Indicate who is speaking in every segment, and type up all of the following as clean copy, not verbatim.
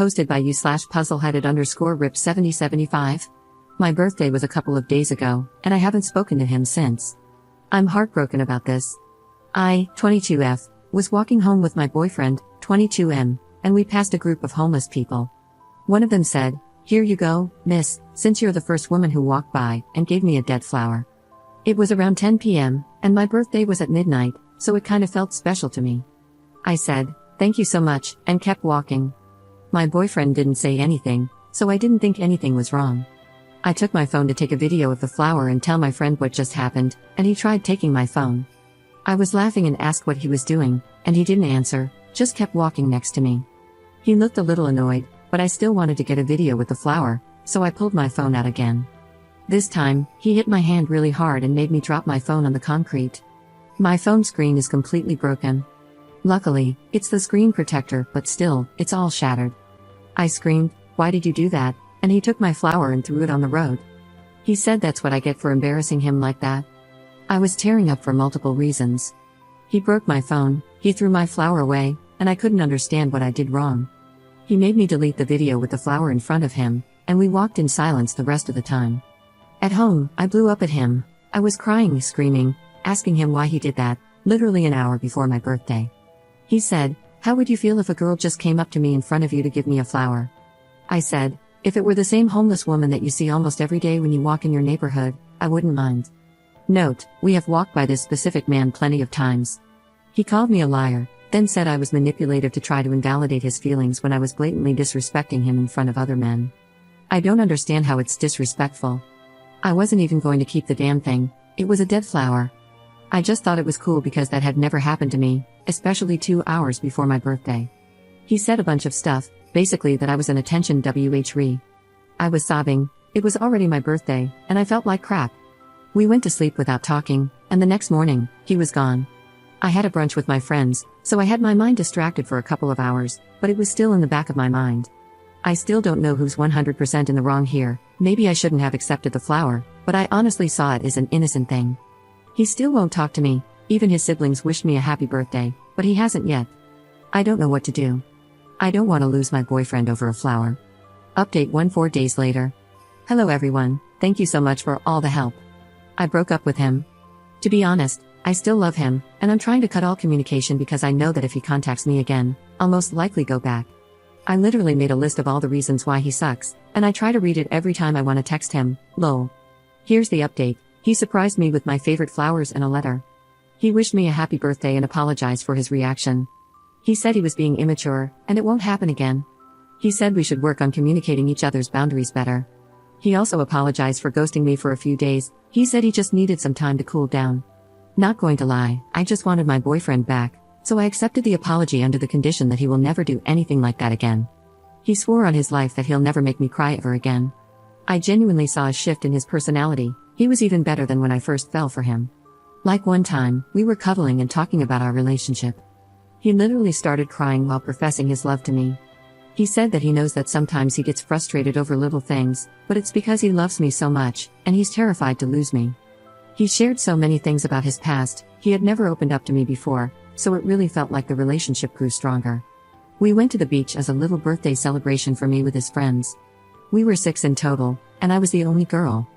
Speaker 1: Posted by you/puzzleheaded_rip7075. My birthday was a couple of days ago, and I haven't spoken to him since. I'm heartbroken about this. I, 22F, was walking home with my boyfriend, 22M, and we passed a group of homeless people. One of them said, "Here you go, miss, since you're the first woman who walked by," and gave me a dead flower. It was around 10 p.m., and my birthday was at midnight, so it kind of felt special to me. I said, "Thank you so much," and kept walking. My boyfriend didn't say anything, so I didn't think anything was wrong. I took my phone to take a video of the flower and tell my friend what just happened, and he tried taking my phone. I was laughing and asked what he was doing, and he didn't answer, just kept walking next to me. He looked a little annoyed, but I still wanted to get a video with the flower, so I pulled my phone out again. This time, he hit my hand really hard and made me drop my phone on the concrete. My phone screen is completely broken. Luckily, it's the screen protector, but still, it's all shattered. I screamed, "Why did you do that?" And he took my flower and threw it on the road. He said that's what I get for embarrassing him like that. I was tearing up for multiple reasons. He broke my phone, he threw my flower away, and I couldn't understand what I did wrong. He made me delete the video with the flower in front of him, and we walked in silence the rest of the time. At home, I blew up at him. I was crying, screaming, asking him why he did that, literally an hour before my birthday. He said, "How would you feel if a girl just came up to me in front of you to give me a flower?" I said, "If it were the same homeless woman that you see almost every day when you walk in your neighborhood, I wouldn't mind." Note, we have walked by this specific man plenty of times. He called me a liar, then said I was manipulative to try to invalidate his feelings when I was blatantly disrespecting him in front of other men. I don't understand how it's disrespectful. I wasn't even going to keep the damn thing, it was a dead flower. I just thought it was cool because that had never happened to me, especially 2 hours before my birthday. He said a bunch of stuff, basically that I was an attention whore. I was sobbing, it was already my birthday, and I felt like crap. We went to sleep without talking, and the next morning, he was gone. I had a brunch with my friends, so I had my mind distracted for a couple of hours, but it was still in the back of my mind. I still don't know who's 100% in the wrong here. Maybe I shouldn't have accepted the flower, but I honestly saw it as an innocent thing. He still won't talk to me, even his siblings wished me a happy birthday, but he hasn't yet. I don't know what to do. I don't want to lose my boyfriend over a flower. Update 4 days later. Hello everyone, thank you so much for all the help. I broke up with him. To be honest, I still love him, and I'm trying to cut all communication because I know that if he contacts me again, I'll most likely go back. I literally made a list of all the reasons why he sucks, and I try to read it every time I want to text him, lol. Here's the update, he surprised me with my favorite flowers and a letter. He wished me a happy birthday and apologized for his reaction. He said he was being immature, and it won't happen again. He said we should work on communicating each other's boundaries better. He also apologized for ghosting me for a few days, he said he just needed some time to cool down. Not going to lie, I just wanted my boyfriend back, so I accepted the apology under the condition that he will never do anything like that again. He swore on his life that he'll never make me cry ever again. I genuinely saw a shift in his personality, he was even better than when I first fell for him. Like one time, we were cuddling and talking about our relationship. He literally started crying while professing his love to me. He said that he knows that sometimes he gets frustrated over little things, but it's because he loves me so much, and he's terrified to lose me. He shared so many things about his past, he had never opened up to me before, so it really felt like the relationship grew stronger. We went to the beach as a little birthday celebration for me with his friends. We were 6 in total, and I was the only girl.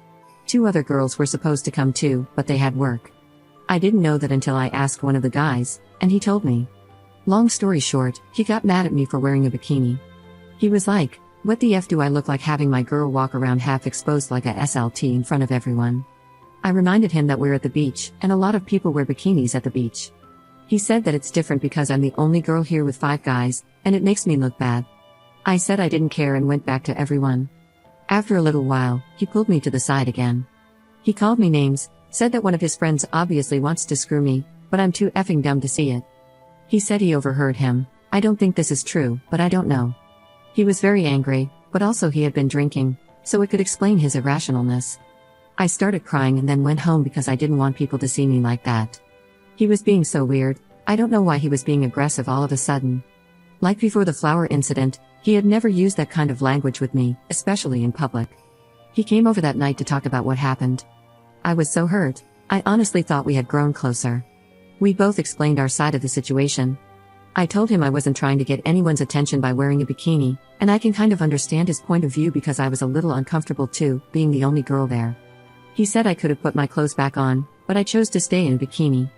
Speaker 1: 2 other girls were supposed to come too, but they had work. I didn't know that until I asked one of the guys, and he told me. Long story short, he got mad at me for wearing a bikini. He was like, "What the F do I look like having my girl walk around half exposed like a SLT in front of everyone?" I reminded him that we're at the beach, and a lot of people wear bikinis at the beach. He said that it's different because I'm the only girl here with 5 guys, and it makes me look bad. I said I didn't care and went back to everyone. After a little while, he pulled me to the side again. He called me names, said that one of his friends obviously wants to screw me, but I'm too effing dumb to see it. He said he overheard him. I don't think this is true, but I don't know. He was very angry, but also he had been drinking, so it could explain his irrationalness. I started crying and then went home because I didn't want people to see me like that. He was being so weird, I don't know why he was being aggressive all of a sudden. Like before the flower incident, he had never used that kind of language with me, especially in public. He came over that night to talk about what happened. I was so hurt, I honestly thought we had grown closer. We both explained our side of the situation. I told him I wasn't trying to get anyone's attention by wearing a bikini, and I can kind of understand his point of view because I was a little uncomfortable too, being the only girl there. He said I could have put my clothes back on, but I chose to stay in a bikini.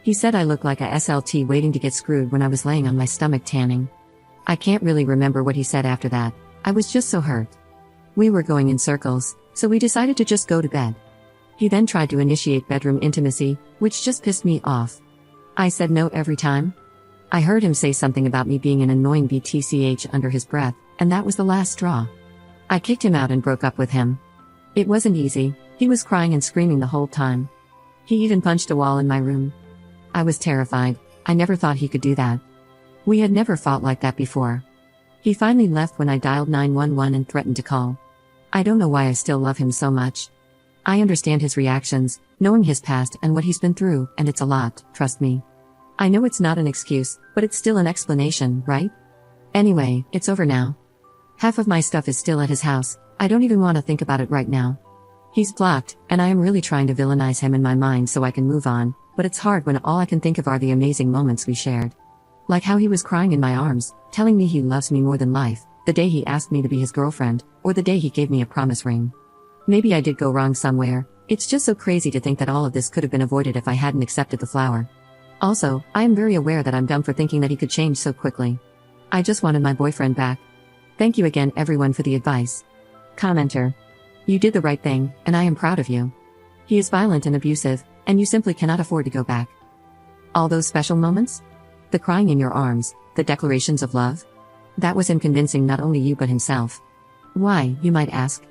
Speaker 1: He said I looked like a SLT waiting to get screwed when I was laying on my stomach tanning. I can't really remember what he said after that. I was just so hurt. We were going in circles, so we decided to just go to bed. He then tried to initiate bedroom intimacy, which just pissed me off. I said no every time. I heard him say something about me being an annoying BTCH under his breath, and that was the last straw. I kicked him out and broke up with him. It wasn't easy. He was crying and screaming the whole time. He even punched a wall in my room. I was terrified. I never thought he could do that. We had never fought like that before. He finally left when I dialed 911 and threatened to call. I don't know why I still love him so much. I understand his reactions, knowing his past and what he's been through, and it's a lot, trust me. I know it's not an excuse, but it's still an explanation, right? Anyway, it's over now. Half of my stuff is still at his house. I don't even want to think about it right now. He's blocked, and I am really trying to villainize him in my mind so I can move on, but it's hard when all I can think of are the amazing moments we shared. Like how he was crying in my arms, telling me he loves me more than life, the day he asked me to be his girlfriend, or the day he gave me a promise ring. Maybe I did go wrong somewhere. It's just so crazy to think that all of this could have been avoided if I hadn't accepted the flower. Also, I am very aware that I'm dumb for thinking that he could change so quickly. I just wanted my boyfriend back. Thank you again everyone for the advice. Commenter. You did the right thing, and I am proud of you. He is violent and abusive, and you simply cannot afford to go back. All those special moments? The crying in your arms, the declarations of love? That was him convincing not only you but himself. Why, you might ask?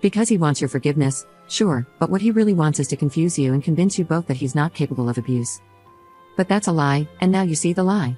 Speaker 1: Because he wants your forgiveness, sure, but what he really wants is to confuse you and convince you both that he's not capable of abuse. But that's a lie, and now you see the lie.